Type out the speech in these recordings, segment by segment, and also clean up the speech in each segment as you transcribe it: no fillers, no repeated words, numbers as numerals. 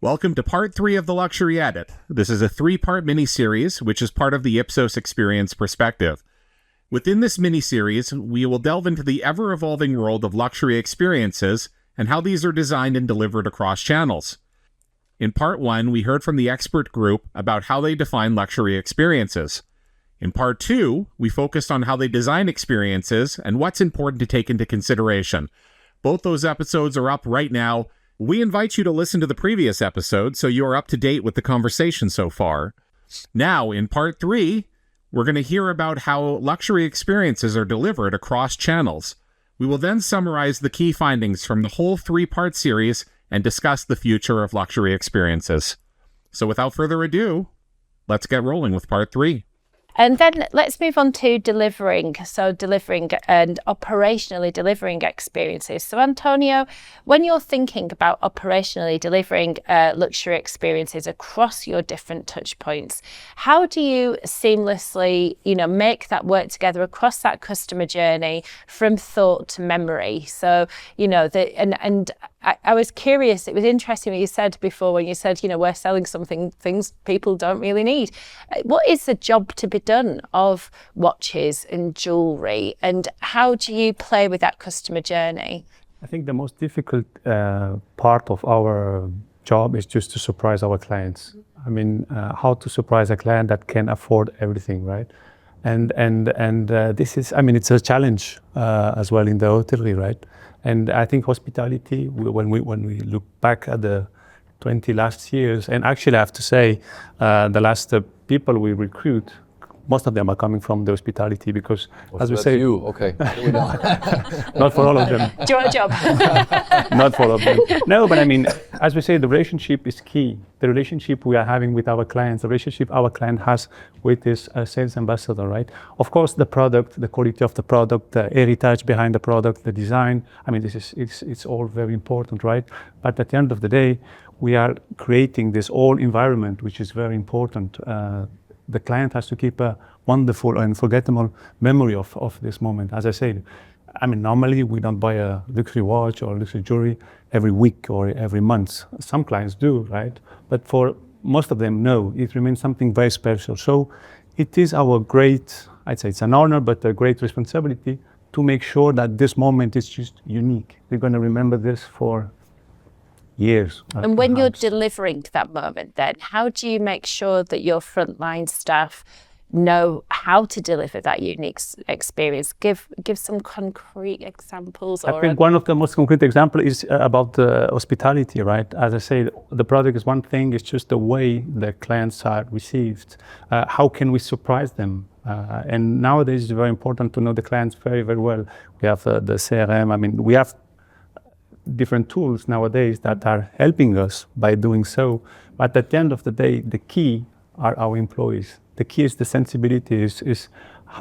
Welcome to part 3 of the Luxury Edit. This is a 3-part mini-series, which is part of the Ipsos Experience Perspective. Within this mini-series, we will delve into the ever-evolving world of luxury experiences and how these are designed and delivered across channels. In part 1, we heard from the expert group about how they define luxury experiences. In part 2, we focused on how they design experiences and what's important to take into consideration. Both those episodes are up right now. We invite you to listen to the previous episode so you are up to date with the conversation so far. Now, in part 3, we're going to hear about how luxury experiences are delivered across channels. We will then summarize the key findings from the whole 3-part series and discuss the future of luxury experiences. So without further ado, let's get rolling with part 3. And then let's move on to delivering. So delivering and operationally delivering experiences. So Antonio, when you're thinking about operationally delivering luxury experiences across your different touch points, how do you seamlessly, make that work together across that customer journey from thought to memory? So, I was curious, it was interesting what you said before when you said, we're selling things people don't really need. What is the job to be done of watches and jewellery, and how do you play with that customer journey? I think the most difficult part of our job is just to surprise our clients. I mean, how to surprise a client that can afford everything, right? And this is, it's a challenge as well in the hotellery, right? And I think hospitality, when we look back at the 20 last years, and actually I have to say, the last people we recruit, most of them are coming from the hospitality because, as we say, you, okay. Not for all of them. Do you want a job? Not for all of them. No, but as we say, the relationship is key. The relationship we are having with our clients, the relationship our client has with his sales ambassador, right? Of course, the product, the quality of the product, the heritage behind the product, the design. It's all very important, right? But at the end of the day, we are creating this whole environment, which is very important. The client has to keep a wonderful and unforgettable memory of this moment. As I said, normally we don't buy a luxury watch or luxury jewelry every week or every month. Some clients do, right? But for most of them, no, it remains something very special. So it is our I'd say it's an honor, but a great responsibility to make sure that this moment is just unique. We're going to remember this for years. And when you're delivering that moment, then how do you make sure that your frontline staff know how to deliver that unique experience? Give some concrete examples. I think one of the most concrete examples is about the hospitality, right? As I say, the product is one thing, it's just the way the clients are received. How can we surprise them? And nowadays it's very important to know the clients very, very well. We have the CRM, we have different tools nowadays that are helping us by doing so. But at the end of the day, the key are our employees. The key is the sensibility, is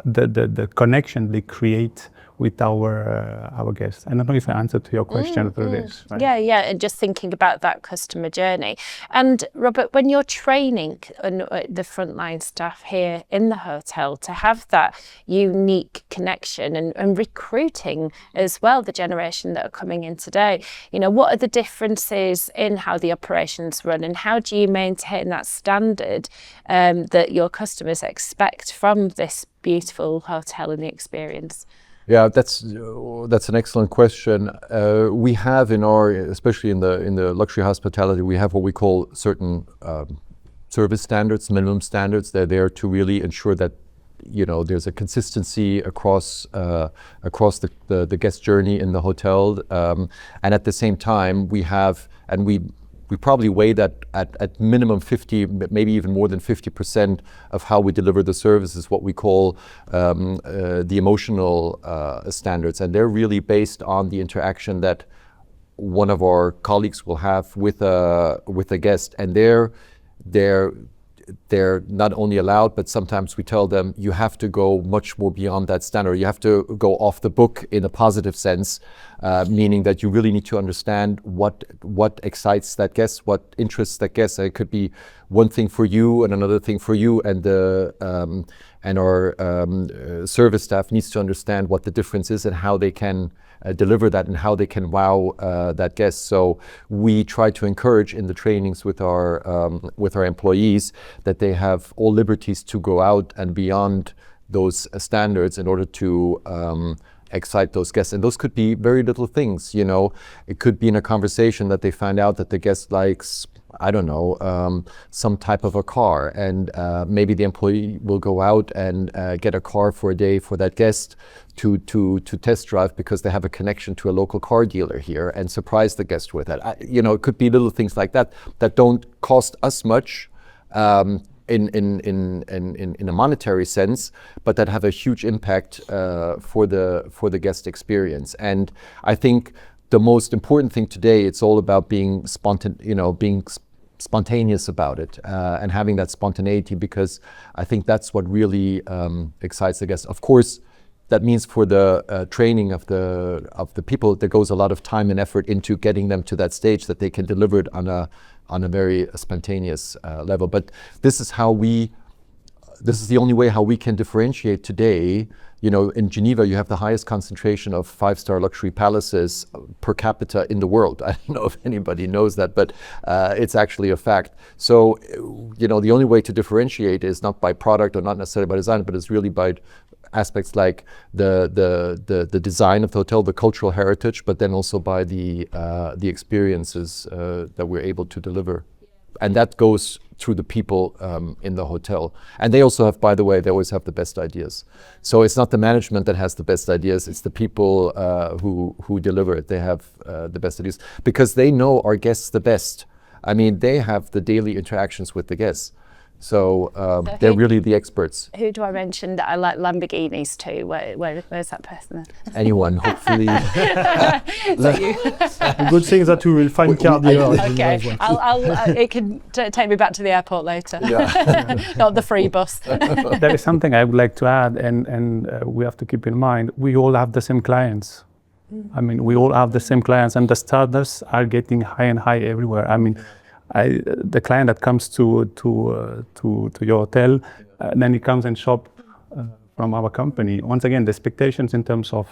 the connection they create with our guests. I don't know if I answered to your question through this. Right? Yeah, and just thinking about that customer journey. And Robert, when you're training the frontline staff here in the hotel to have that unique connection and recruiting as well, the generation that are coming in today, what are the differences in how the operations run, and how do you maintain that standard that your customers expect from this beautiful hotel and the experience? Yeah, that's an excellent question. We have especially in the luxury hospitality, we have what we call certain service standards, minimum standards. They're there to really ensure that there's a consistency across the guest journey in the hotel, and at the same time we probably weigh that at minimum 50, maybe even more than 50% of how we deliver the service is what we call the emotional standards. And they're really based on the interaction that one of our colleagues will have with a guest. And they're not only allowed, but sometimes we tell them, you have to go much more beyond that standard. You have to go off the book in a positive sense, meaning that you really need to understand what excites that guest, what interests that guest. It could be one thing for you and another thing for you, and and our service staff needs to understand what the difference is and how they can deliver that and how they can wow that guest. So we try to encourage in the trainings with our employees that they have all liberties to go out and beyond those standards in order to excite those guests. And those could be very little things, you know. It could be in a conversation that they find out that the guest likes, I don't know, some type of a car, and maybe the employee will go out and get a car for a day for that guest to test drive because they have a connection to a local car dealer here and surprise the guest with that. You know, it could be little things like that that don't cost us much in a monetary sense, but that have a huge impact for the guest experience. And I think the most important thing today, it's all about being spontaneous about it and having that spontaneity, because I think that's what really excites the guests. Of course, that means for the training of the people, there goes a lot of time and effort into getting them to that stage that they can deliver it on a very spontaneous level. But this is the only way how we can differentiate today. You know, in Geneva, you have the highest concentration of 5-star luxury palaces per capita in the world. I don't know if anybody knows that, but it's actually a fact. So, you know, the only way to differentiate is not by product or not necessarily by design, but it's really by aspects like the design of the hotel, the cultural heritage, but then also by the experiences that we're able to deliver. And that goes through the people in the hotel. And they also have, by the way, they always have the best ideas. So it's not the management that has the best ideas, it's the people who deliver it. They have the best ideas because they know our guests the best. I mean, they have the daily interactions with the guests. So they're really the experts. Who do I mention that I like Lamborghinis to? Where's that person? Anyone, hopefully. The good thing is that we will find car dealers. Okay, it can take me back to the airport later. Yeah. Not the free bus. There is something I would like to add, and we have to keep in mind, we all have the same clients. I mean, we all have the same clients, and the standards are getting high and high everywhere. I mean, the client that comes to your hotel, then he comes and shop from our company. Once again, the expectations in terms of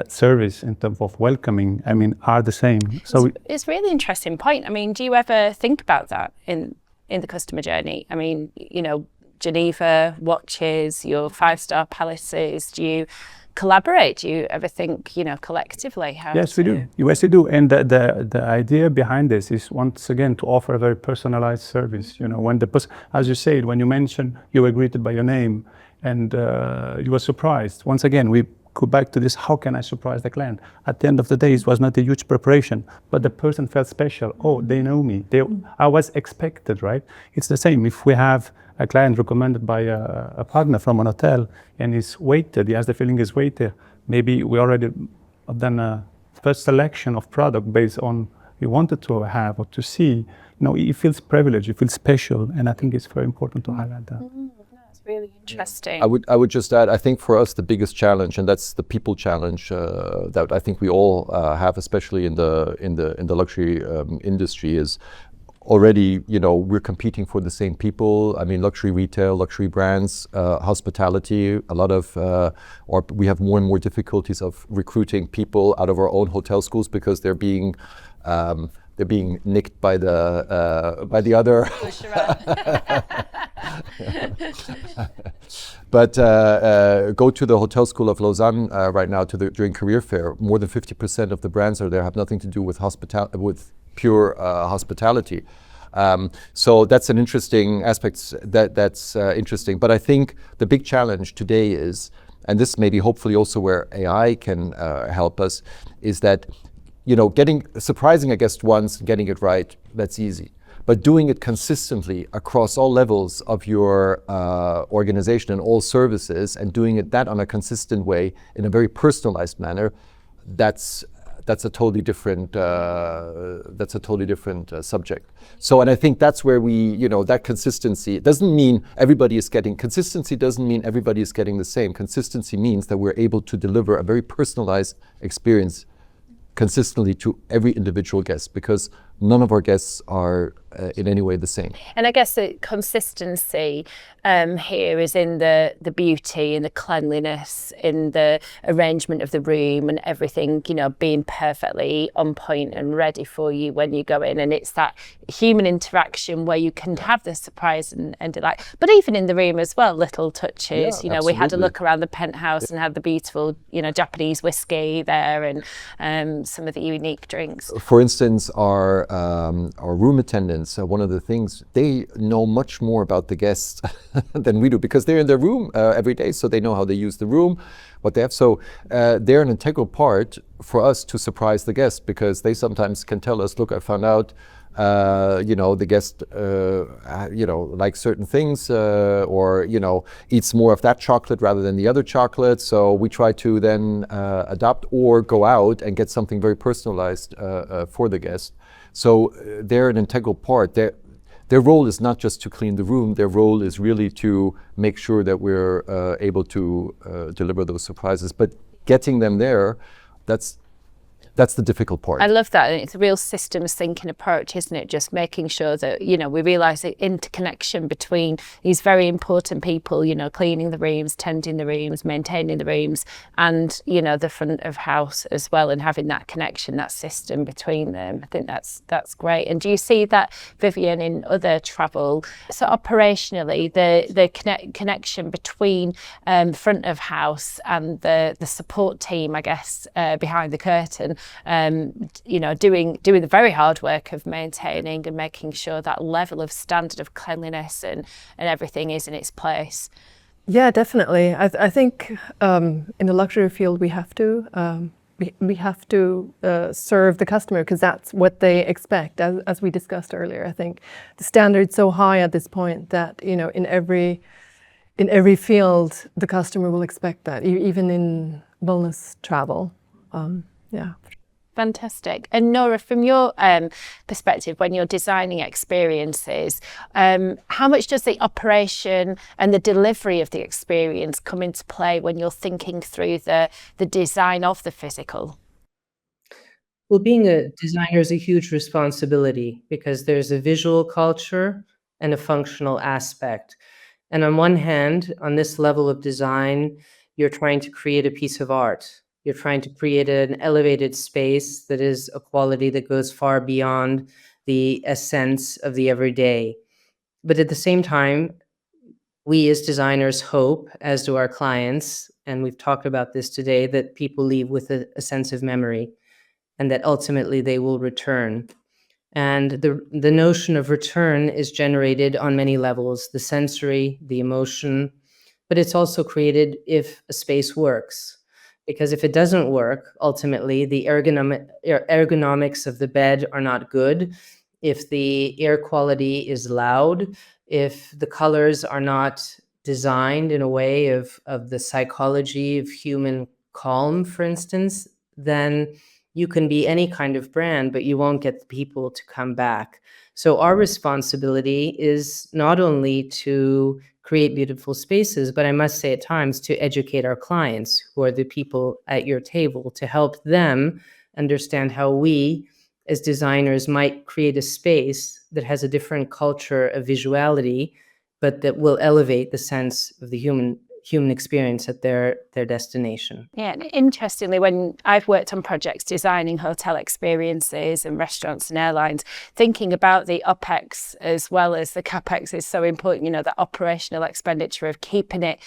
service, in terms of welcoming, I mean, are the same. So it's a really interesting point. I mean, do you ever think about that in the customer journey? I mean, you know, Geneva watches, your 5-star palaces. Do you collaborate? Do you ever think, you know, collectively how Yes, we do. Yes, we do. And the idea behind this is, once again, to offer a very personalized service. You know, when as you said, when you mentioned you were greeted by your name and you were surprised. Once again, we go back to this, how can I surprise the client? At the end of the day, it was not a huge preparation, but the person felt special. Oh, they know me. I was expected, right? It's the same. If we have a client recommended by a partner from an hotel and is weighted, he has the feeling is weighted, maybe we already have done a first selection of product based on he wanted to have or to see. You know, he feels privileged, he feels special, and I think it's very important to highlight that. That's really interesting. I would just add, I think for us the biggest challenge, and that's the people challenge that I think we all have, especially in the luxury industry, is already, you know, we're competing for the same people. I mean, luxury retail, luxury brands, hospitality, a lot of, or we have more and more difficulties of recruiting people out of our own hotel schools because they're being nicked by the other. But go to the Hotel School of Lausanne right now during career fair. More than 50% of the brands are there have nothing to do with pure hospitality. So that's an interesting aspect. That's interesting. But I think the big challenge today is, and this may be hopefully also where AI can help us, is that, you know, surprising a guest once, getting it right, that's easy. But doing it consistently across all levels of your organization and all services, and doing it that on a consistent way in a very personalized manner, that's a totally different subject. So, and I think that's where we, you know, that consistency doesn't mean everybody is getting the same. Consistency means that we're able to deliver a very personalized experience consistently to every individual guest, because none of our guests are in any way the same. And I guess the consistency here is in the beauty and the cleanliness, in the arrangement of the room and everything, you know, being perfectly on point and ready for you when you go in. And it's that human interaction where you can have the surprise and delight. But even in the room as well, little touches. Yeah, We had a absolutely. look around the penthouse and had the beautiful, Japanese whiskey there and some of the unique drinks. For instance, our room attendants, one of the things, they know much more about the guests than we do, because they're in their room every day, so they know how they use the room, what they have. So they're an integral part for us to surprise the guests, because they sometimes can tell us, look, I found out the guest likes certain things, or eats more of that chocolate rather than the other chocolate. So we try to then adopt or go out and get something very personalized for the guest. So they're an integral part. Their role is not just to clean the room. Their role is really to make sure that we're able to deliver those surprises. But getting them there, that's the difficult part. I love that. And it's a real systems thinking approach, isn't it? Just making sure that, we realise the interconnection between these very important people, cleaning the rooms, tending the rooms, maintaining the rooms, and, the front of house as well, and having that connection, that system between them. I think that's great. And do you see that, Vivian, in other travel? So operationally, the connection between front of house and the support team, I guess, behind the curtain, doing the very hard work of maintaining and making sure that level of standard of cleanliness and everything is in its place. Yeah, definitely. I think in the luxury field we have to serve the customer, because that's what they expect. As we discussed earlier, I think the standard's so high at this point that in every field the customer will expect that, even in wellness travel. Yeah. Fantastic. And Nora, from your perspective, when you're designing experiences, how much does the operation and the delivery of the experience come into play when you're thinking through the design of the physical? Well, being a designer is a huge responsibility, because there's a visual culture and a functional aspect. And on one hand, on this level of design, you're trying to create a piece of art. You're trying to create an elevated space that is a quality that goes far beyond the essence of the everyday. But at the same time, we as designers hope, as do our clients, and we've talked about this today, that people leave with a sense of memory, and that ultimately they will return. And the notion of return is generated on many levels: the sensory, the emotion, but it's also created if a space works. Because if it doesn't work, ultimately, the ergonomics of the bed are not good. If the air quality is loud, if the colors are not designed in a way of the psychology of human calm, for instance, then you can be any kind of brand, but you won't get the people to come back. So our responsibility is not only to create beautiful spaces, but I must say at times to educate our clients, who are the people at your table, to help them understand how we as designers might create a space that has a different culture of visuality, but that will elevate the sense of the human experience at their destination. Yeah, and interestingly, when I've worked on projects designing hotel experiences and restaurants and airlines, thinking about the OPEX as well as the CAPEX is so important, the operational expenditure of keeping it,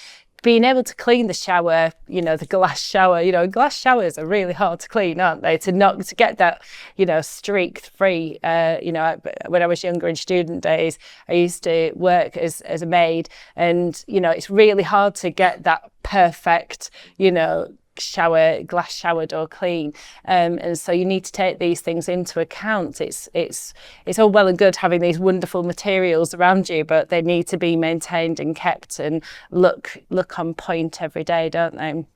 being able to clean the shower, the glass shower, glass showers are really hard to clean, aren't they? To get that, streak free. When I was younger in student days, I used to work as a maid, and, it's really hard to get that perfect, glass shower door clean, and so you need to take these things into account. It's all well and good having these wonderful materials around you, but they need to be maintained and kept and look on point every day, don't they?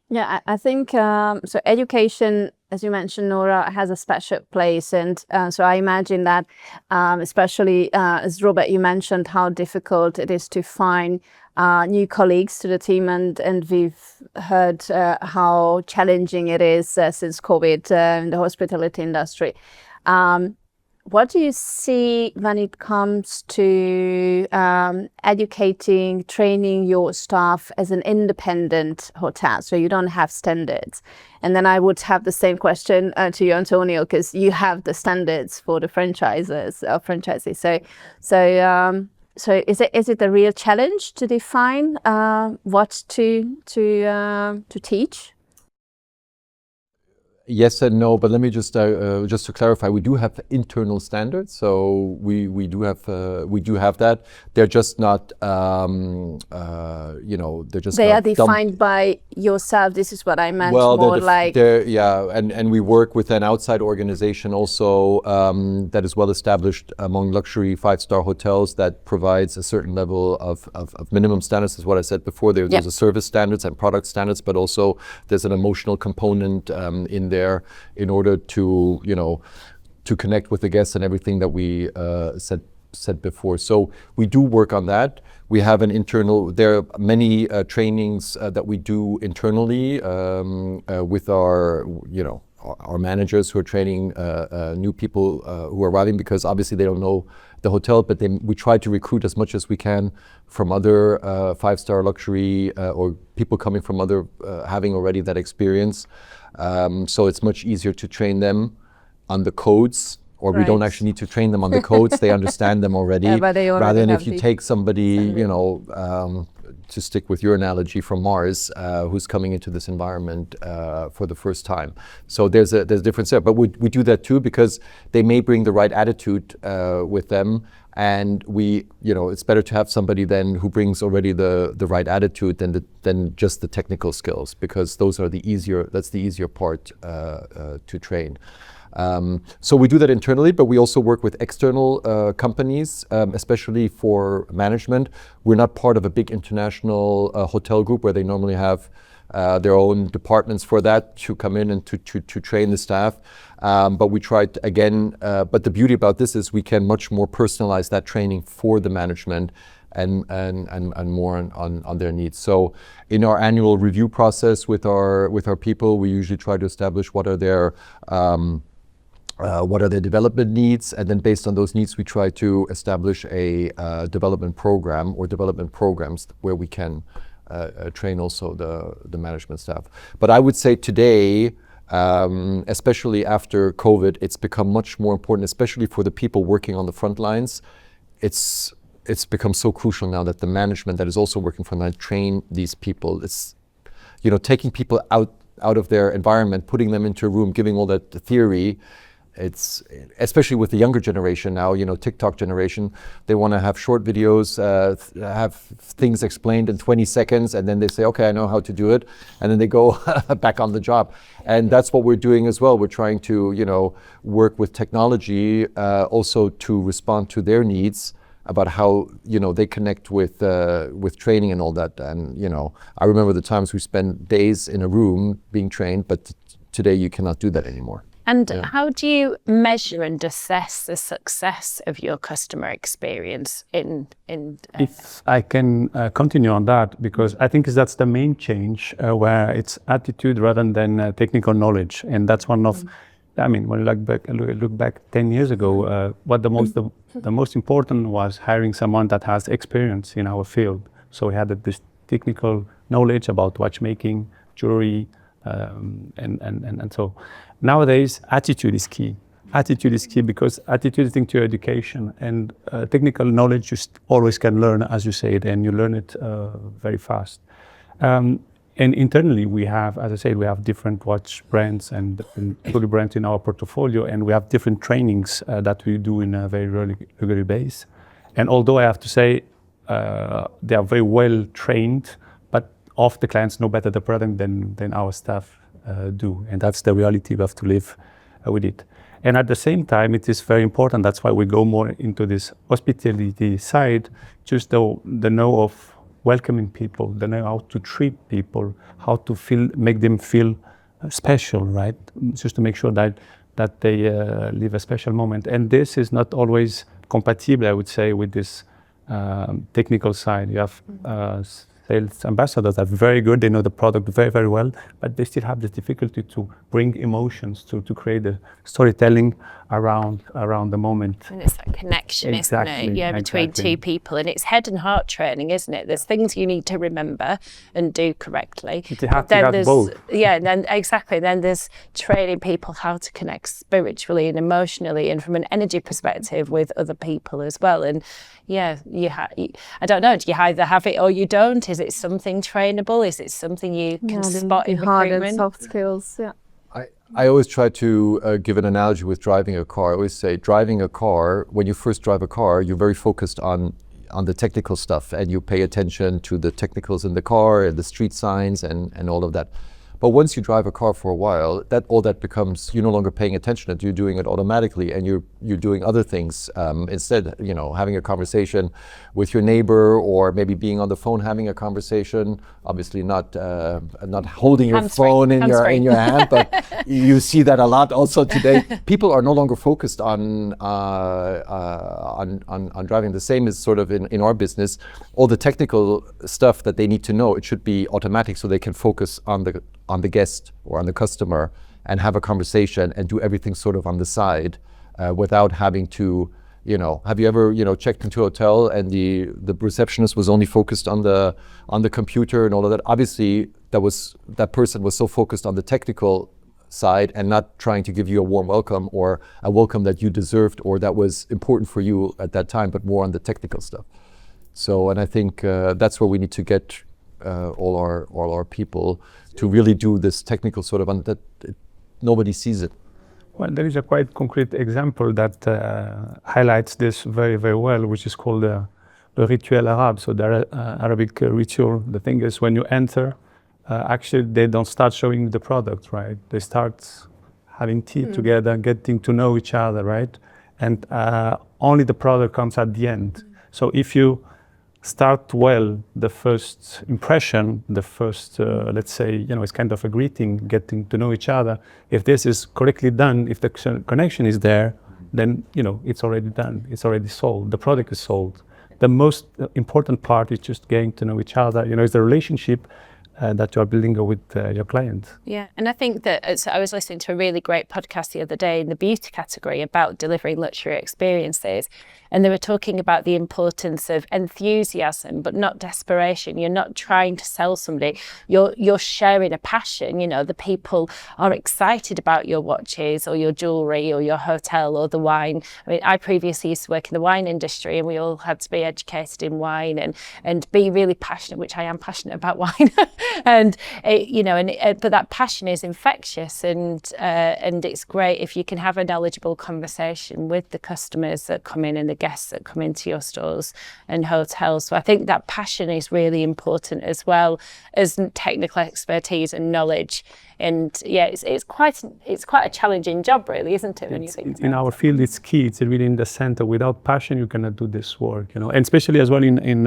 Yeah, I think so. Education, as you mentioned, Nora, has a special place, and so I imagine that, especially as Robert, you mentioned how difficult it is to find new colleagues to the team, and we've heard how challenging it is since COVID in the hospitality industry. what do you see when it comes to educating, training your staff as an independent hotel, so you don't have standards? And then I would have the same question to you, Antonio, because you have the standards for the franchises. So is it a real challenge to define what to teach? Yes and no, but let me just to clarify, we do have internal standards, so we do have that. They're just not they're just they not are defined by yourself. This is what I meant. Well, more and we work with an outside organization also that is well established among luxury 5-star hotels that provides a certain level of minimum standards. Is what I said before. There's a service standards and product standards, but also there's an emotional component in there in order to to connect with the guests and everything that we said before. So we do work on that. We have an internal, there are many trainings that we do internally with our managers who are training new people who are arriving, because obviously they don't know the hotel, but we try to recruit as much as we can from other 5-star luxury or people coming from other having already that experience. So it's much easier to train them on the codes, or we don't actually need to train them on the codes. They understand them already. Rather than if you take somebody, to stick with your analogy, from Mars, who's coming into this environment for the first time. So there's a difference there. But we do that too, because they may bring the right attitude with them. And it's better to have somebody then who brings already the right attitude than just the technical skills, because that's the easier part to train. So we do that internally, but we also work with external companies, especially for management. We're not part of a big international hotel group where they normally have their own departments for that to come in and to train the staff. But we tried again, but the beauty about this is we can much more personalize that training for the management and more on their needs. So in our annual review process with our people, we usually try to establish what are their development needs, and then based on those needs, we try to establish a development program or development programs where we can train also the management staff. But I would say today, especially after COVID, it's become much more important, especially for the people working on the front lines. It's become so crucial now that the management that is also working front line train these people. It's taking people out of their environment, putting them into a room, giving all that theory. It's especially with the younger generation now, TikTok generation, they want to have short videos, have things explained in 20 seconds, and then they say, okay, I know how to do it, and then they go back on the job. And that's what we're doing as well. We're trying to, work with technology also to respond to their needs about how, they connect with training and all that. And, I remember the times we spent days in a room being trained, but today you cannot do that anymore. And how do you measure and assess the success of your customer experience If I can continue on that, because I think that's the main change, where it's attitude rather than technical knowledge. And that's one of, when you look back 10 years ago, what the most important was hiring someone that has experience in our field. So we had this technical knowledge about watchmaking, jewelry, and so nowadays attitude is key. Attitude is key because attitude is linked to your education, and technical knowledge you always can learn, as you said, and you learn it very fast. And internally we have, as I said, we have different watch brands and jewelry brands in our portfolio, and we have different trainings that we do in a very regular basis. And although I have to say they are very well trained, of the clients know better the product than our staff do. And that's the reality. We have to live with it. And at the same time, it is very important. That's why we go more into this hospitality side, just the know of welcoming people, the know how to treat people, how to make them feel special, right? Just to make sure that they live a special moment. And this is not always compatible, I would say, with this technical side. You have sales ambassadors that are very good, they know the product very, very well, but they still have this difficulty to bring emotions, to create a storytelling around the moment. And it's that connection, isn't it? Yeah, between two people. And it's head and heart training, isn't it? There's things you need to remember and do correctly. You have to have both. Yeah, and then exactly. Then there's training people how to connect spiritually and emotionally and from an energy perspective with other people as well. And yeah, I don't know, do you either have it or you don't? Is it something trainable? Is it something you can spot in hard and recruitment? soft skills, yeah. I always try to give an analogy with driving a car. I always say driving a car, when you first drive a car, you're very focused on the technical stuff, and you pay attention to the technicals in the car and the street signs and all of that. But once you drive a car for a while, all that becomes, you're no longer paying attention. You're doing it automatically, and you're doing other things instead. Having a conversation with your neighbor, or maybe being on the phone having a conversation. Obviously, not holding your phone in your hand, but you see that a lot also today. People are no longer focused on driving. The same is sort of in our business. All the technical stuff that they need to know, it should be automatic, so they can focus on the guest or on the customer and have a conversation and do everything sort of on the side without having to, have you ever, checked into a hotel and the receptionist was only focused on the computer and all of that? Obviously, that person was so focused on the technical side and not trying to give you a warm welcome or a welcome that you deserved or that was important for you at that time, but more on the technical stuff. So, and I think that's where we need to get all our people to really do this technical sort of, nobody sees it. Well, there is a quite concrete example that highlights this very, very well, which is called the rituel Arab. So the Arabic ritual. The thing is, when you enter, actually they don't start showing the product, right? They start having tea together, getting to know each other, right? And only the product comes at the end. So if you start well, the first impression, the first, let's say, it's kind of a greeting, getting to know each other. If this is correctly done, if the connection is there, then, it's already done. It's already sold. The product is sold. The most important part is just getting to know each other. It's the relationship that you are building with your client. Yeah, and I think that I was listening to a really great podcast the other day in the beauty category about delivering luxury experiences, and they were talking about the importance of enthusiasm, but not desperation. You're not trying to sell somebody. You're sharing a passion. The people are excited about your watches or your jewelry or your hotel or the wine. I mean, I previously used to work in the wine industry, and we all had to be educated in wine and be really passionate, which I am passionate about wine. And but that passion is infectious, and it's great if you can have a knowledgeable conversation with the customers that come in and the guests that come into your stores and hotels. So I think that passion is really important, as well as technical expertise and knowledge. And yeah, it's quite a challenging job, really, isn't it? When you think in our field, it's key. It's really in the center. Without passion, you cannot do this work. And especially as well in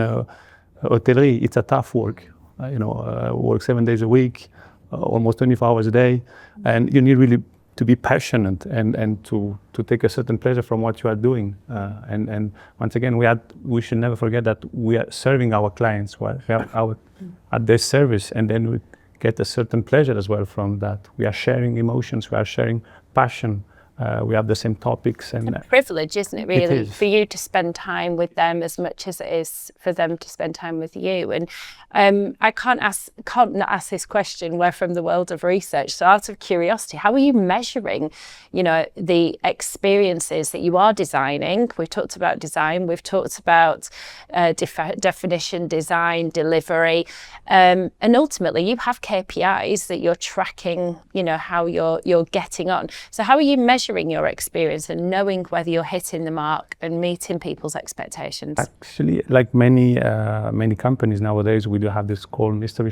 hotellerie, it's a tough work. Work 7 days a week, almost 24 hours a day, and you need really to be passionate and to take a certain pleasure from what you are doing. And once again, we should never forget that we are serving our clients. We are at their service, and then we get a certain pleasure as well from that. We are sharing emotions. We are sharing passion. We have the same topics. And it's a privilege, isn't it, really, it is. for you to spend time with them as much as it is for them to spend time with you. And I can't not ask this question. We're from the world of research. So out of curiosity, how are you measuring, the experiences that you are designing? We've talked about design. We've talked about definition, design, delivery. And ultimately, you have KPIs that you're tracking, how you're getting on. So how are you measuring your experience and knowing whether you're hitting the mark and meeting people's expectations? Actually, like many companies nowadays, we do have this called mystery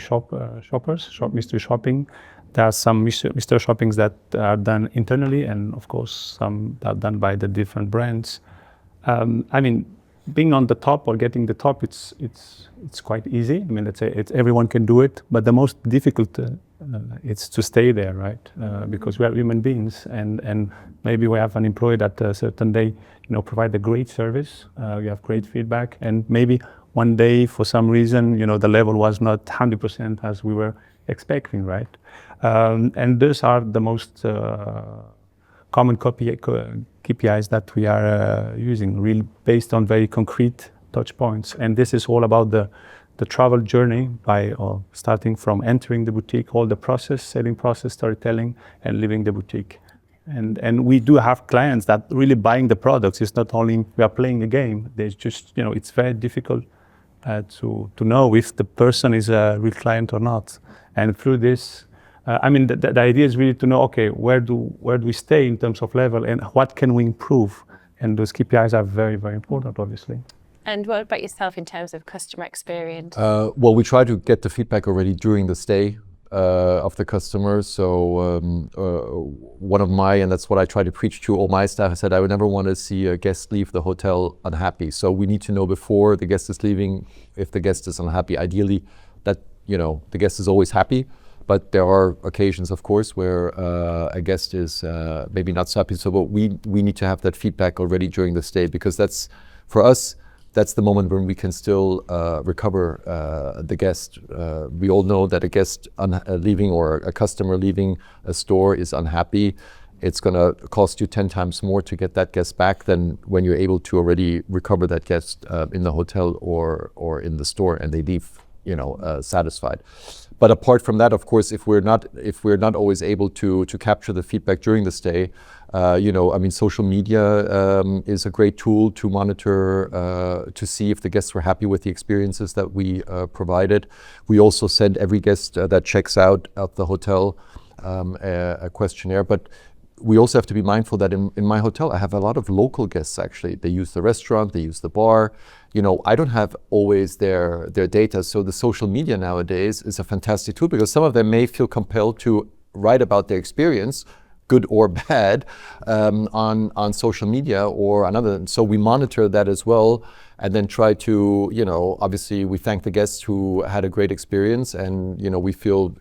mystery shopping. There are some mystery shoppings that are done internally, and of course some that are done by the different brands. Being on the top or getting the top, it's quite easy. I mean, let's say everyone can do it, but the most difficult it's to stay there, right? Because we are human beings, and maybe we have an employee that a certain day, provide a great service. We have great feedback, and maybe one day, for some reason, the level was not 100% as we were expecting, right? And those are the most common KPIs that we are using, really based on very concrete touch points. And this is all about the travel journey by starting from entering the boutique, all the process, selling process, storytelling, and leaving the boutique. And we do have clients that really buying the products. It's not only we are playing a game. There's just, it's very difficult to know if the person is a real client or not. And through this, the idea is really to know, okay, where do we stay in terms of level and what can we improve? And those KPIs are very, very important, obviously. And what about yourself in terms of customer experience? Well, we try to get the feedback already during the stay of the customers. So one of my, and that's what I try to preach to all my staff, I said I would never want to see a guest leave the hotel unhappy. So we need to know before the guest is leaving if the guest is unhappy. Ideally, that the guest is always happy. But there are occasions, of course, where a guest is maybe not so happy. So but we need to have that feedback already during the stay, because that's, for us, that's the moment when we can still recover the guest. We all know that a guest leaving or a customer leaving a store is unhappy. It's going to cost you 10 times more to get that guest back than when you're able to already recover that guest in the hotel or in the store, and they leave satisfied. But apart from that, of course, if we're not always able to capture the feedback during the stay, social media is a great tool to monitor, to see if the guests were happy with the experiences that we provided. We also send every guest that checks out at the hotel a questionnaire. But we also have to be mindful that in my hotel, I have a lot of local guests, actually. They use the restaurant, they use the bar. I don't have always their data. So the social media nowadays is a fantastic tool, because some of them may feel compelled to write about their experience, good or bad, on social media or another. So we monitor that as well, and then try to, obviously we thank the guests who had a great experience, and, we feel,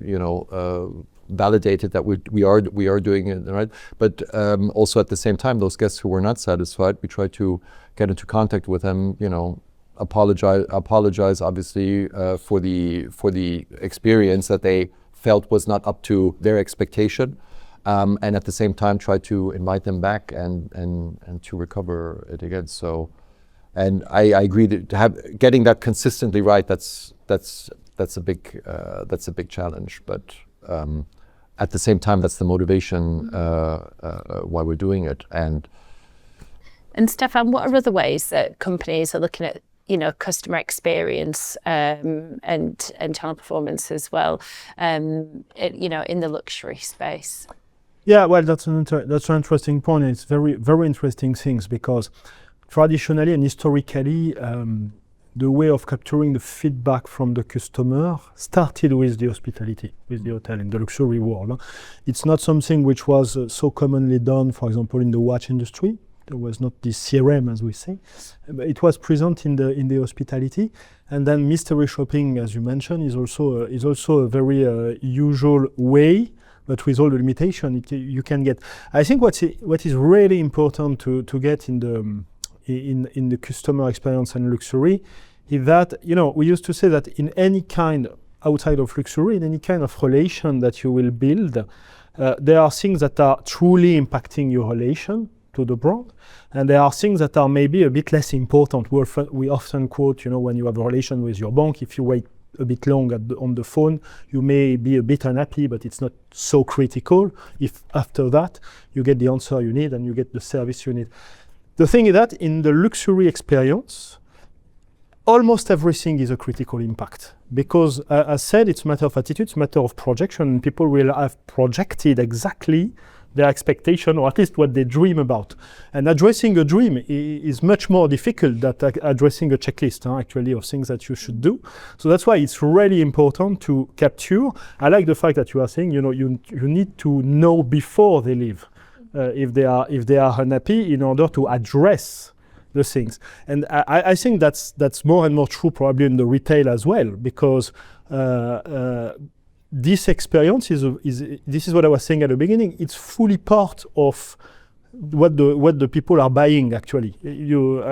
validated that we are doing it right. But also at the same time, those guests who were not satisfied, we try to get into contact with them, apologize obviously for the experience that they felt was not up to their expectation, and at the same time try to invite them back and to recover it again. So, and I agree that getting that consistently right, that's a big challenge, but at the same time, that's the motivation why we're doing it. And Stefan, what are other ways that companies are looking at customer experience and channel performance as well, in the luxury space? Yeah, well, that's an interesting point. It's very, very interesting things, because traditionally and historically, the way of capturing the feedback from the customer started with the hospitality, with the hotel in the luxury world. It's not something which was so commonly done, for example, in the watch industry. There was not this CRM, as we say, but it was present in the hospitality. And then mystery shopping, as you mentioned, is also a very usual way, but with all the limitation you can get. I think what is really important to get in the customer experience and luxury is that, we used to say that in any kind outside of luxury, in any kind of relation that you will build, there are things that are truly impacting your relation to the brand, and there are things that are maybe a bit less important. We often quote, when you have a relation with your bank, if you wait a bit long on the phone, you may be a bit unhappy, but it's not so critical if after that you get the answer you need and you get the service you need. The thing is that in the luxury experience, almost everything is a critical impact, because as said, it's a matter of attitude, it's a matter of projection, and people will have projected exactly their expectation, or at least what they dream about. And addressing a dream is much more difficult than addressing a checklist, actually, of things that you should do. So that's why it's really important to capture. I like the fact that you are saying, you need to know before they leave if they are unhappy, in order to address the things. And I think that's more and more true probably in the retail as well, because this experience this is what I was saying at the beginning. It's fully part of what the people are buying actually.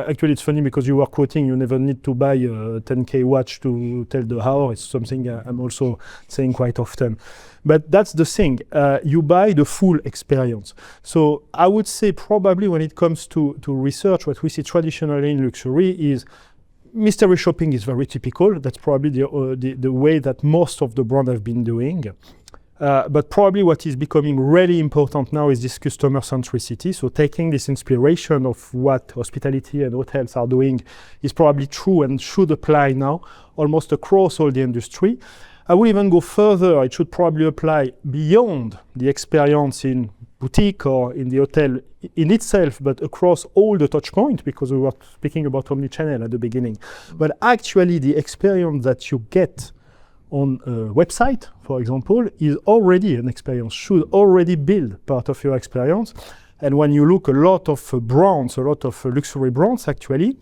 Actually, it's funny because you were quoting you never need to buy a 10K watch to tell the hour. It's something I'm also saying quite often. But that's the thing. You buy the full experience. So I would say probably when it comes to research, what we see traditionally in luxury is mystery shopping is very typical. That's probably the way that most of the brands have been doing. But probably what is becoming really important now is this customer centricity. So taking this inspiration of what hospitality and hotels are doing is probably true and should apply now almost across all the industry. I would even go further. It should probably apply beyond the experience in boutique or in the hotel in itself, but across all the touch points, because we were speaking about omnichannel at the beginning. But actually the experience that you get on a website, for example, is already an experience, should already build part of your experience. And when you look a lot of brands, a lot of luxury brands actually,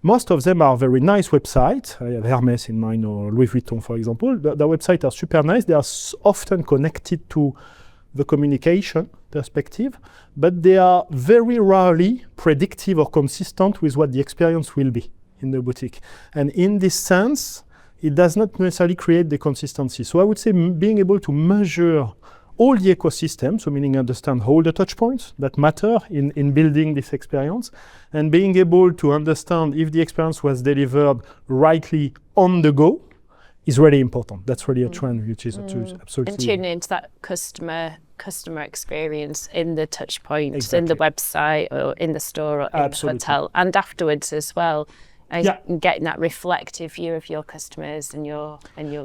most of them are very nice websites. I have Hermes in mind or Louis Vuitton, for example. Their websites are super nice. They are often connected to the communication perspective, but they are very rarely predictive or consistent with what the experience will be in the boutique. And in this sense, it does not necessarily create the consistency. So I would say being able to measure all the ecosystem, so meaning understand all the touch points that matter in building this experience, and being able to understand if the experience was delivered rightly on the go is really important. That's really a trend which is absolutely... And tuning into that customer experience in the touch points, Exactly. in the website or in the store or in Absolutely. the hotel, and afterwards as well. And Yeah. getting that reflective view of your customers and your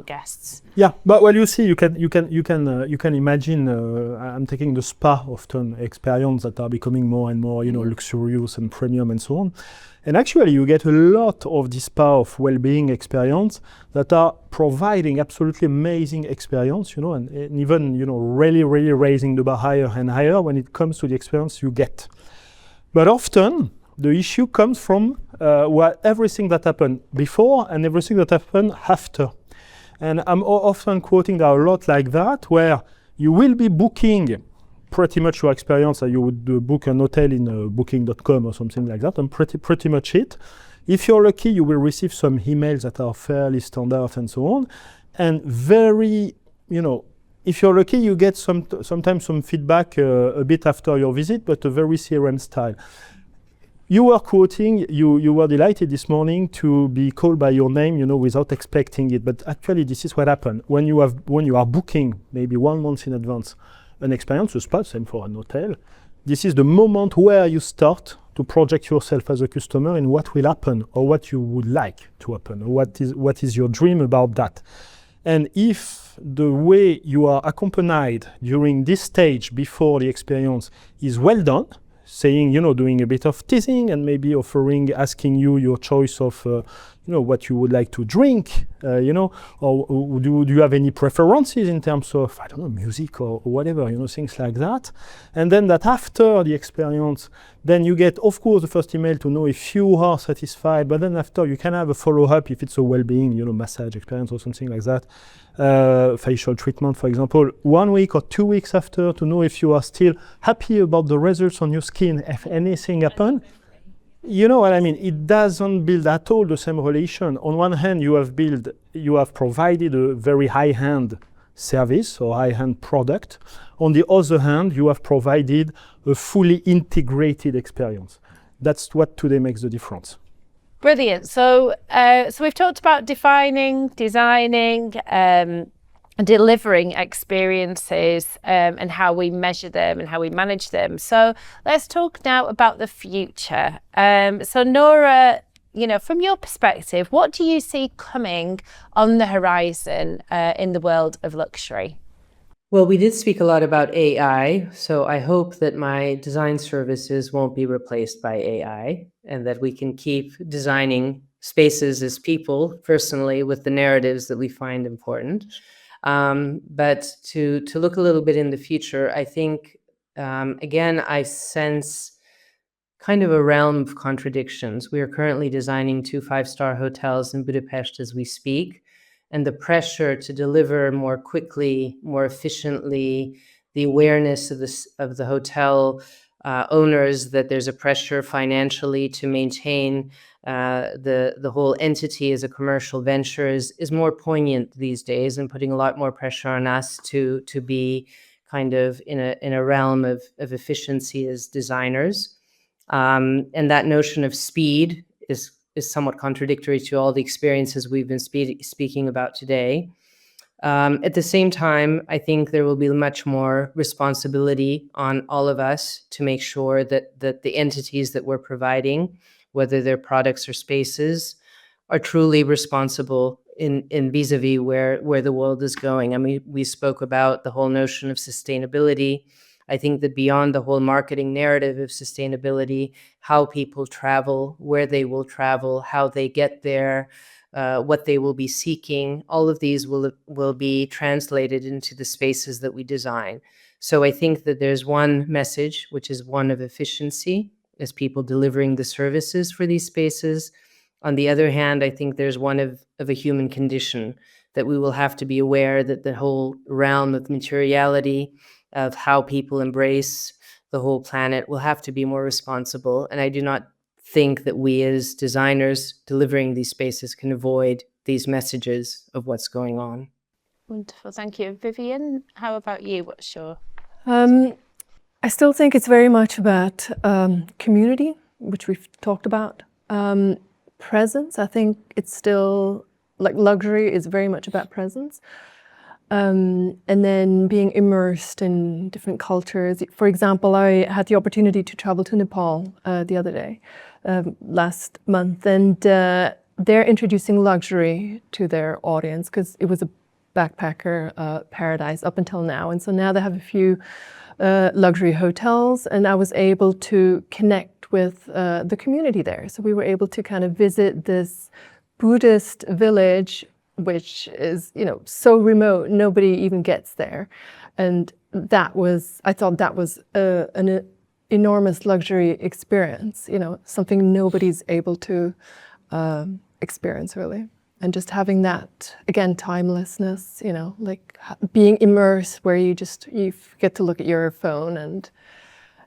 guests. Yeah, but well, you see, you can imagine. I'm taking the spa often experience that are becoming more and more, luxurious and premium and so on. And actually, you get a lot of this spa of well-being experience that are providing absolutely amazing experience, and even really raising the bar higher and higher when it comes to the experience you get. But often the issue comes from everything that happened before and everything that happened after. And I'm often quoting there a lot like that, where you will be booking pretty much your experience as you would book an hotel in booking.com or something like that, and pretty much it. If you're lucky, you will receive some emails that are fairly standard and so on. And very, if you're lucky, you get sometimes some feedback a bit after your visit, but a very CRM style. You were quoting, you were delighted this morning to be called by your name, without expecting it. But actually, this is what happened. When you are booking, maybe 1 month in advance, an experience, a spa, same for an hotel, this is the moment where you start to project yourself as a customer in what will happen or what you would like to happen, or what is your dream about that. And if the way you are accompanied during this stage before the experience is well done, saying, doing a bit of teasing and maybe asking you your choice of, what you would like to drink, or do you have any preferences in terms of, I don't know, music or whatever, things like that. And then that after the experience, then you get, of course, the first email to know if you are satisfied, but then after you can have a follow-up if it's a well-being, massage experience or something like that. Facial treatment, for example, 1 week or 2 weeks after to know if you are still happy about the results on your skin, if anything happened. You know what I mean? It doesn't build at all the same relation. On one hand, you have provided a very high-end service or high-end product. On the other hand, you have provided a fully integrated experience. That's what today makes the difference. Brilliant. So we've talked about defining, designing, delivering experiences, and how we measure them and how we manage them. So let's talk now about the future. So Nora, from your perspective, what do you see coming on the horizon in the world of luxury? Well, we did speak a lot about AI, so I hope that my design services won't be replaced by AI, and that we can keep designing spaces as people, personally, with the narratives that we find important. But to look a little bit in the future, I think, again, I sense kind of a realm of contradictions. We are currently designing 2 5-star hotels in Budapest as we speak. And the pressure to deliver more quickly, more efficiently, the awareness of the hotel owners, that there's a pressure financially to maintain the whole entity as a commercial venture is more poignant these days, and putting a lot more pressure on us to be kind of in a realm of efficiency as designers. And that notion of speed is somewhat contradictory to all the experiences we've been speaking about today. At the same time, I think there will be much more responsibility on all of us to make sure that the entities that we're providing, whether they're products or spaces, are truly responsible in vis-a-vis where the world is going. I mean, we spoke about the whole notion of sustainability. I think that beyond the whole marketing narrative of sustainability, how people travel, where they will travel, how they get there, what they will be seeking, all of these will be translated into the spaces that we design. So I think that there's one message, which is one of efficiency, as people delivering the services for these spaces. On the other hand, I think there's one of a human condition, that we will have to be aware that the whole realm of materiality, of how people embrace the whole planet, will have to be more responsible. And I do not think that we as designers delivering these spaces can avoid these messages of what's going on. Wonderful, thank you. Vivian, how about you? What's your... I still think it's very much about community, which we've talked about. Presence, I think it's still, like luxury is very much about presence. And then being immersed in different cultures. For example, I had the opportunity to travel to Nepal the other day, last month, and they're introducing luxury to their audience because it was a backpacker paradise up until now. And so now they have a few luxury hotels, and I was able to connect with the community there. So we were able to kind of visit this Buddhist village, which is, you know, so remote, nobody even gets there. And I thought that was an enormous luxury experience, you know, something nobody's able to experience really. And just having that, again, timelessness, you know, like being immersed where you get to look at your phone and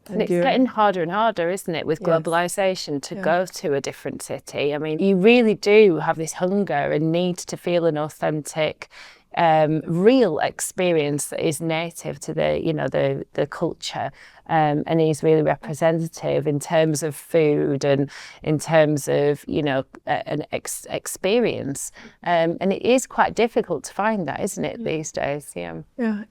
it's getting harder and harder, isn't it, with globalization, to go to a different city. I mean, you really do have this hunger and need to feel an authentic, real experience that is native to the culture, and is really representative in terms of food and in terms of, you know, an experience. And it is quite difficult to find that, isn't it, these days? Yeah.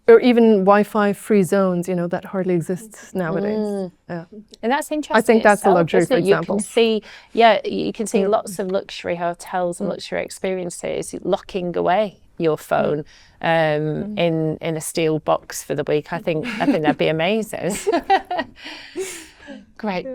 Or even Wi-Fi free zones, you know, that hardly exists nowadays. Yeah. And that's interesting. I think that's a luxury, for example. You can see lots of luxury hotels and luxury experiences locking away your phone in a steel box for the week. I think that'd be amazing. Great.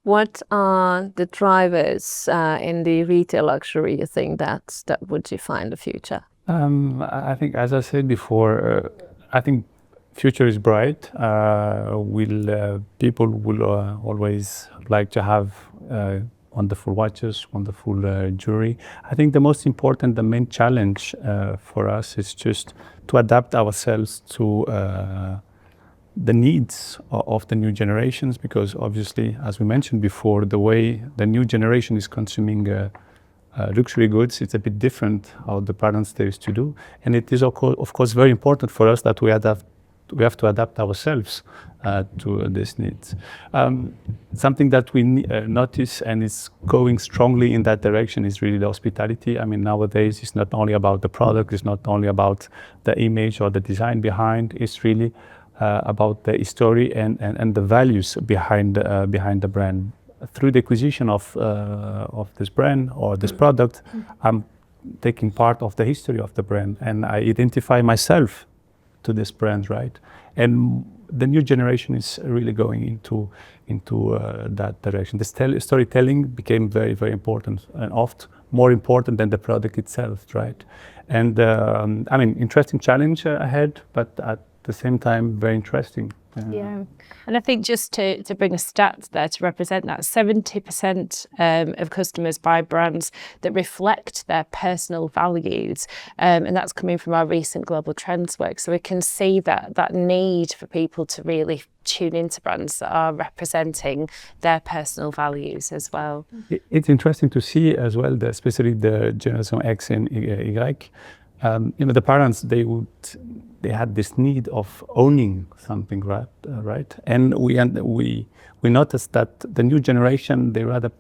What are the drivers in the retail luxury you think that would define the future? I think, as I said before, I think future is bright. People will always like to have wonderful watches, wonderful jewelry. I think the most important, the main challenge for us is just to adapt ourselves to the needs of the new generations, because obviously, as we mentioned before, the way the new generation is consuming luxury goods, it's a bit different how the parents they used to do. And it is of course very important for us that we have to adapt ourselves to these needs. Something that we notice and is going strongly in that direction is really the hospitality. I mean, nowadays it's not only about the product, it's not only about the image or the design behind, it's really about the history and the values behind the brand. Through the acquisition of this brand or this product, I'm taking part of the history of the brand, and I identify myself to this brand, right? And the new generation is really going into that direction. The storytelling became very, very important, and oft more important than the product itself, right? And I mean, interesting challenge ahead, but the same time very interesting. Yeah, and I think just to bring a stat there to represent that, 70% of customers buy brands that reflect their personal values, and that's coming from our recent global trends work. So we can see that need for people to really tune into brands that are representing their personal values as well. It's interesting to see as well, especially the Generation X and Y. The parents, they had this need of owning something, right? And we noticed that the new generation, they rather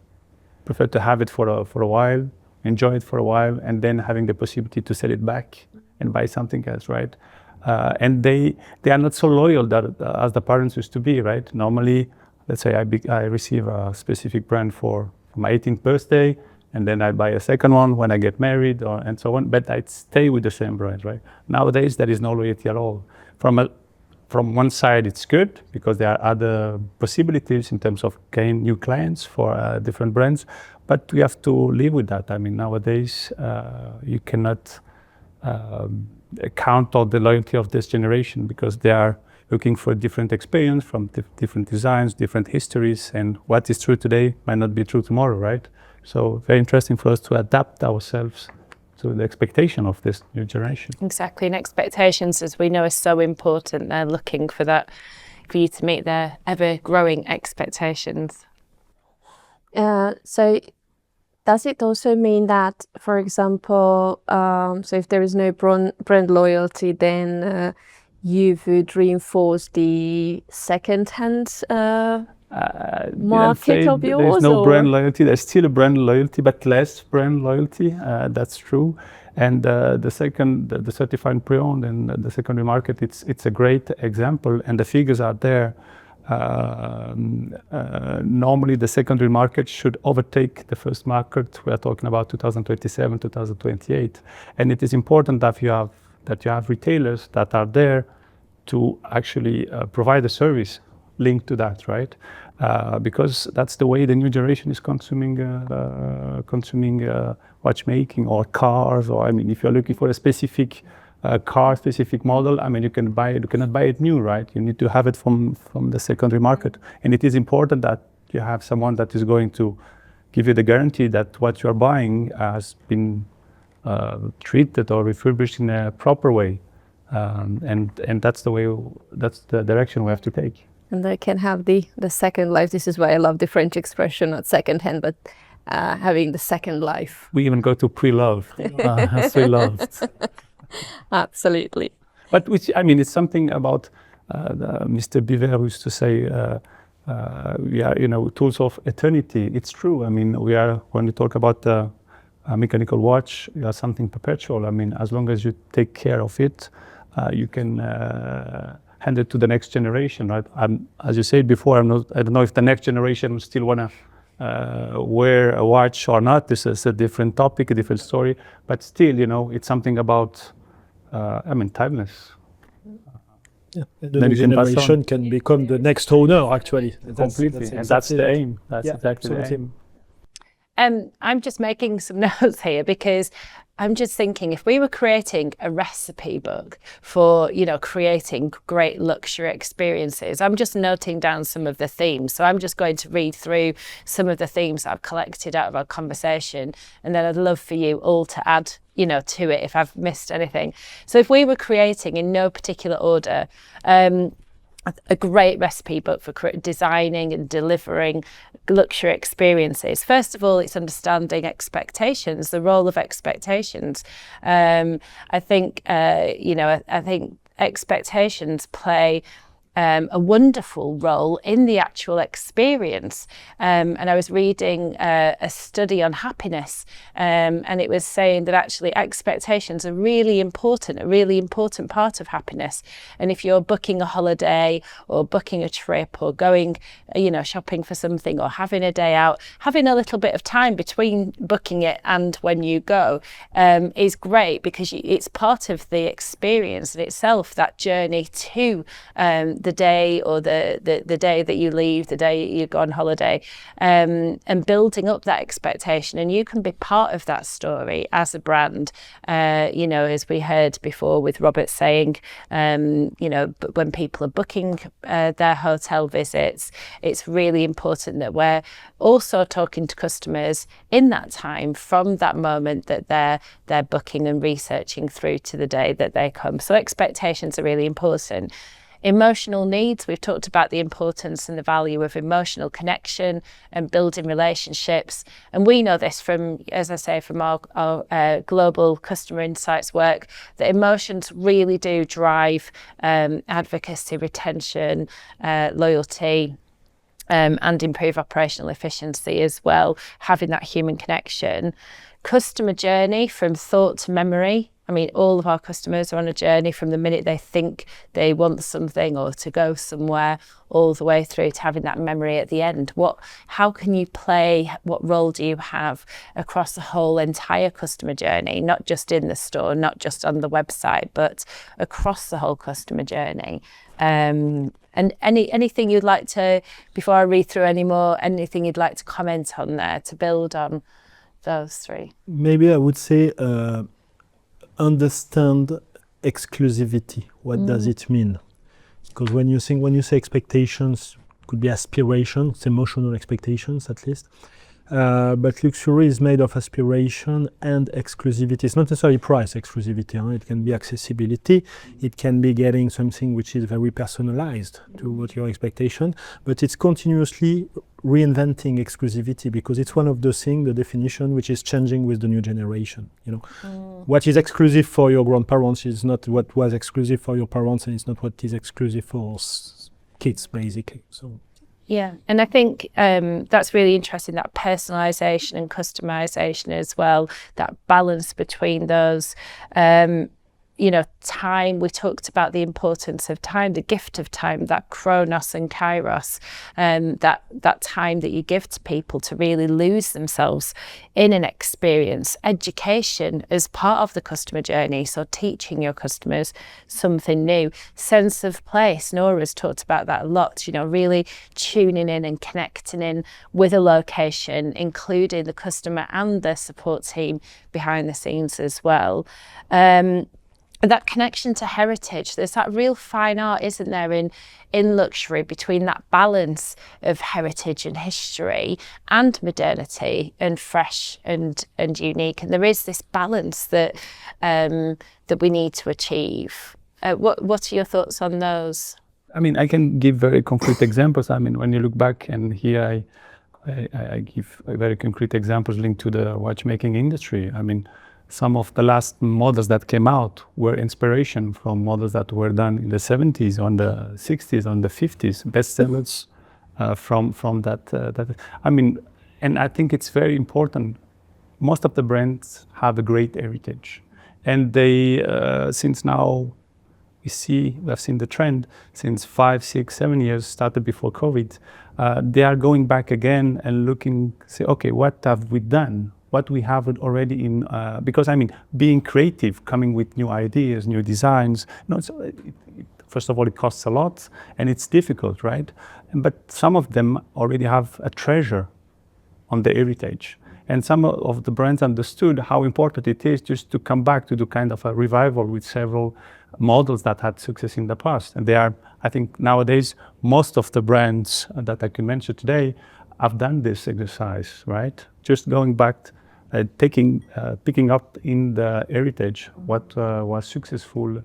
prefer to have it for a while, enjoy it for a while, and then having the possibility to sell it back and buy something else, right? And they are not so loyal as the parents used to be, right? Normally, let's say I receive a specific brand for my 18th birthday, and then I buy a second one when I get married, and so on. But I stay with the same brand, right? Nowadays, there is no loyalty at all. From one side, it's good because there are other possibilities in terms of gain new clients for different brands. But we have to live with that. I mean, nowadays, you cannot count on the loyalty of this generation because they are looking for a different experience from different designs, different histories, and what is true today might not be true tomorrow, right? So very interesting for us to adapt ourselves to the expectation of this new generation. Exactly, and expectations, as we know, are so important. They're looking for that, for you to meet their ever-growing expectations. So does it also mean that, for example, so if there is no brand loyalty, then you would reinforce the second-hand market of yours? There's no brand loyalty. There's still a brand loyalty, but less brand loyalty. That's true. And the certified pre-owned and the secondary market, it's a great example, and the figures are there. Normally, the secondary market should overtake the first market. We are talking about 2027, 2028, and it is important that you have retailers that are there to actually provide a service linked to that, right? Because that's the way the new generation is consuming watchmaking or cars. Or I mean, if you're looking for a specific car, specific model, I mean, you cannot buy it new, right? You need to have it from the secondary market, and it is important that you have someone that is going to give you the guarantee that what you are buying has been treated or refurbished in a proper way, and that's the direction we have to take. And they can have the second life. This is why I love the French expression, not second hand, but having the second life. We even go to pre-loved. Pre-loved. Absolutely. But it's something about Mr. Biver used to say, we are, tools of eternity. It's true. I mean, when we talk about a mechanical watch, you are something perpetual. I mean, as long as you take care of it, you can hand it to the next generation, right? As you said before, I don't know if the next generation still want to wear a watch or not. This is a different topic, a different story. But still, it's something about, timeless. Yeah. The new generation can become the next owner, actually. Completely, and that's the aim. That's exactly the aim. I'm just making some notes here because I'm just thinking if we were creating a recipe book for, creating great luxury experiences, I'm just noting down some of the themes. So I'm just going to read through some of the themes I've collected out of our conversation. And then I'd love for you all to add, to it if I've missed anything. So if we were creating in no particular order, a great recipe book for designing and delivering luxury experiences. First of all, it's understanding expectations, the role of expectations. I think expectations play a wonderful role in the actual experience. And I was reading a study on happiness, and it was saying that actually expectations are a really important part of happiness. And if you're booking a holiday or booking a trip or going, shopping for something or having a day out, having a little bit of time between booking it and when you go is great because it's part of the experience in itself, that journey to the day or the day that you leave, the day you go on holiday, and building up that expectation. And you can be part of that story as a brand. You know, as we heard before with Robert saying, you know, when people are booking their hotel visits, it's really important that we're also talking to customers in that time, from that moment that they're booking and researching through to the day that they come. So expectations are really important. Emotional needs, we've talked about the importance and the value of emotional connection and building relationships. And we know this from, as I say, from our global customer insights work, that emotions really do drive advocacy, retention, loyalty, and improve operational efficiency as well, having that human connection. Customer journey from thought to memory. I mean, all of our customers are on a journey from the minute they think they want something or to go somewhere, all the way through to having that memory at the end. How can you play? What role do you have across the whole entire customer journey, not just in the store, not just on the website, but across the whole customer journey? And anything you'd like to, before I read through any more, anything you'd like to comment on there to build on those three? Maybe I would say understand exclusivity. What does it mean? Because when you say expectations, could be aspirations, emotional expectations at least. But luxury is made of aspiration and exclusivity. It's not necessarily price exclusivity. It can be accessibility. It can be getting something which is very personalized to what your expectation. But it's continuously reinventing exclusivity, because it's one of those things, the definition, which is changing with the new generation. You know, what is exclusive for your grandparents is not what was exclusive for your parents, and it's not what is exclusive for kids, basically. So. Yeah, and I think that's really interesting, that personalisation and customisation as well, that balance between those. You know, time, we talked about the importance of time, the gift of time, that chronos and kairos, that time that you give to people to really lose themselves in an experience. Education as part of the customer journey, so teaching your customers something new. Sense of place, Nora's talked about that a lot, you know, really tuning in and connecting in with a location, including the customer and the support team behind the scenes as well. That connection to heritage, there's that real fine art, isn't there, in luxury, between that balance of heritage and history and modernity and fresh and unique. And there is this balance that that we need to achieve. What are your thoughts on those? I mean, I can give very concrete examples. I mean, when you look back, and here I give very concrete examples linked to the watchmaking industry. I mean, some of the last models that came out were inspiration from models that were done in the 70s, on the 60s, on the 50s, bestsellers from that. I mean, and I think it's very important. Most of the brands have a great heritage, and they, since now we have seen the trend since 5, 6, 7 years, started before COVID. They are going back again and looking, say, okay, what have we done? What we have already in, because I mean, being creative, coming with new ideas, new designs, you know, first of all, it costs a lot and it's difficult, right? But some of them already have a treasure on the heritage. And some of the brands understood how important it is just to come back to do kind of a revival with several models that had success in the past. And they are, I think nowadays, most of the brands that I can mention today have done this exercise, right? Just going back, picking up in the heritage what was successful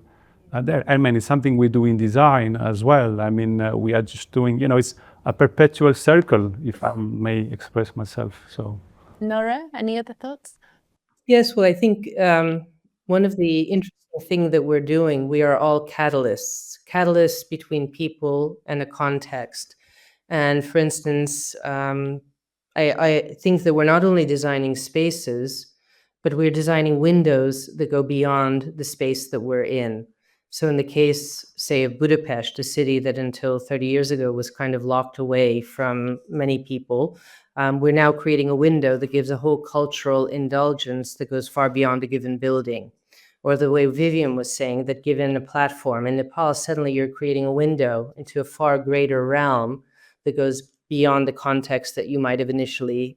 there. I mean, it's something we do in design as well. I mean, we are just doing, you know, it's a perpetual circle, if I may express myself. So, Nora, any other thoughts? Yes, well, I think one of the interesting things that we're doing, we are all catalysts between people and a context. And for instance, I think that we're not only designing spaces, but we're designing windows that go beyond the space that we're in. So in the case, say, of Budapest, a city that until 30 years ago was kind of locked away from many people, we're now creating a window that gives a whole cultural indulgence that goes far beyond a given building. Or the way Vivian was saying that given a platform in Nepal, suddenly you're creating a window into a far greater realm that goes beyond the context that you might have initially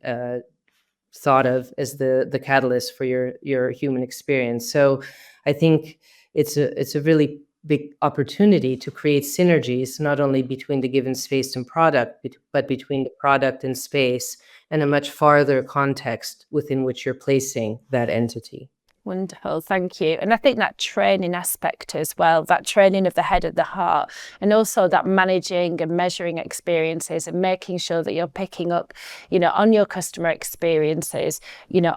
thought of as the catalyst for your human experience. So I think it's a really big opportunity to create synergies, not only between the given space and product, but between the product and space, and a much farther context within which you're placing that entity. Wonderful, thank you. And I think that training aspect as well, that training of the head and the heart, and also that managing and measuring experiences and making sure that you're picking up, on your customer experiences,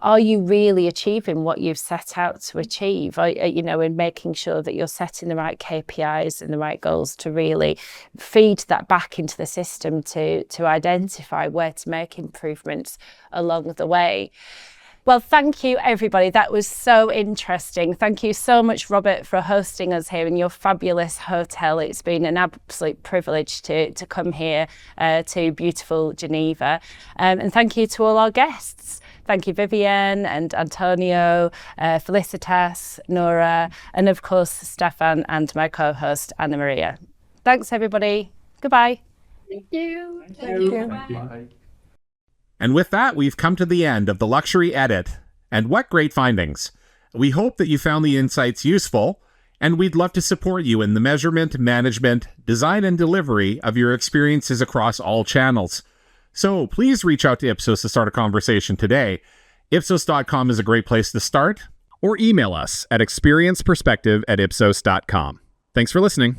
are you really achieving what you've set out to achieve? And making sure that you're setting the right KPIs and the right goals to really feed that back into the system to identify where to make improvements along the way. Well, thank you, everybody. That was so interesting. Thank you so much, Robert, for hosting us here in your fabulous hotel. It's been an absolute privilege to come here to beautiful Geneva. And thank you to all our guests. Thank you, Vivian and Antonio, Felicitas, Nora, and of course, Stefan and my co-host, Anna Maria. Thanks, everybody. Goodbye. Thank you. Thank you. Bye. And with that, we've come to the end of the Luxury Edit. And what great findings! We hope that you found the insights useful, and we'd love to support you in the measurement, management, design, and delivery of your experiences across all channels. So please reach out to Ipsos to start a conversation today. Ipsos.com is a great place to start, or email us at experienceperspective@ipsos.com. Thanks for listening.